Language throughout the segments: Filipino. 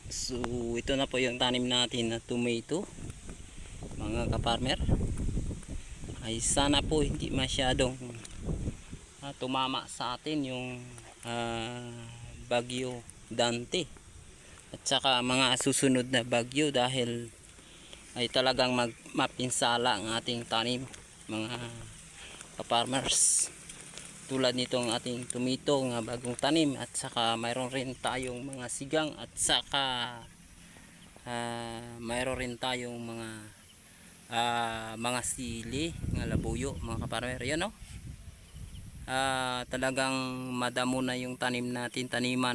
So ito na po yung tanim natin na tomato, mga kaparmer. Ay sana po hindi masyadong tumama sa atin yung bagyo Dante at saka mga susunod na bagyo, dahil ay talagang mapinsala ang ating tanim, mga kaparmers. Tulad nitong ating tomato nga bagong tanim, at saka mayroon rin tayong mga sigang, at saka mayroon rin tayong mga sili nga labuyo, mga kaparmer. Yan, no? Talagang madamo na yung taniman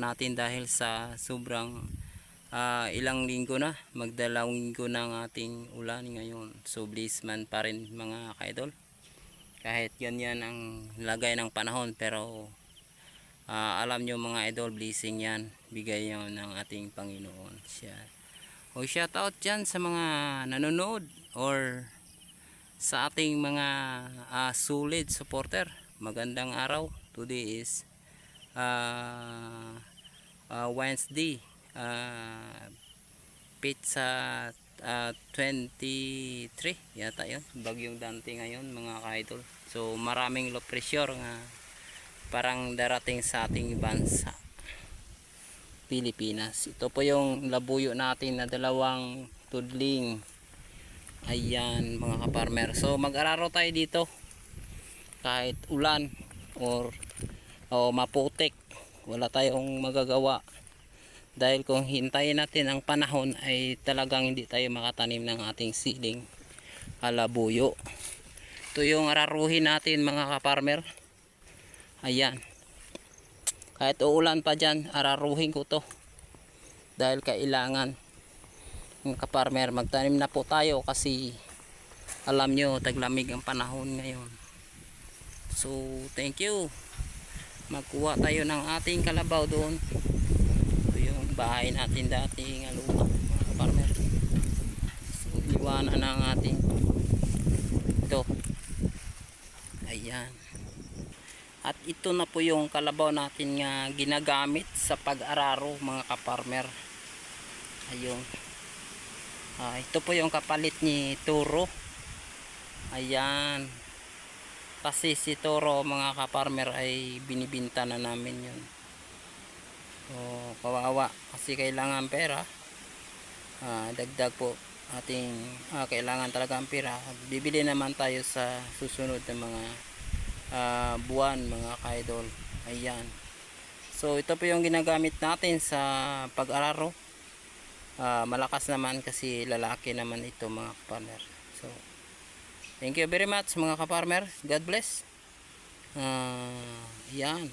natin dahil sa sobrang ilang linggo na, magdalawang linggo na ang ating ulan ngayon. So blessed man pa rin, mga kaidol, kahit ganyan ang lagay ng panahon. Pero alam nyo, mga idol, blessing yan, bigay yan ng ating Panginoon. Shout out dyan sa mga nanonood or sa ating mga solid supporter. Magandang araw. Today is Wednesday, pizza 23 yata yun, bagyong Dante ngayon, mga ka-idol. So maraming low pressure nga parang darating sa ating bansa Pilipinas. Ito po yung labuyo natin na dalawang tudling. Ayan, mga kaparmer. So mag-araro tayo dito kahit ulan or maputik, wala tayong magagawa. Dahil kung hintayin natin ang panahon ay talagang hindi tayo makatanim ng ating siling labuyo. Ito yung araruhin natin, mga kaparmer. Ayan, kahit uulan pa dyan, araruhin ko to dahil kailangan, mga kaparmer, magtanim na po tayo kasi alam nyo, taglamig ang panahon ngayon. So thank you. Magkuha tayo ng ating kalabaw doon. Bahay natin dati nga lupa, mga kaparmer. So iniwanan na ang ating ito. Ayan, at ito na po yung kalabaw natin nga ginagamit sa pag-araro, mga kaparmer. Ayun, ito po yung kapalit ni Toro. Ayan, kasi si Toro, mga kaparmer, ay binibinta na namin yun. Kawawa kasi kailangan pera, dagdag po ating kailangan talaga ang pera. Bibili naman tayo sa susunod na mga buwan, mga kaidol. Ayan, so ito po yung ginagamit natin sa pag-araro. Malakas naman kasi lalaki naman ito, mga kaparmer. So thank you very much, mga kaparmer. God bless. Yan.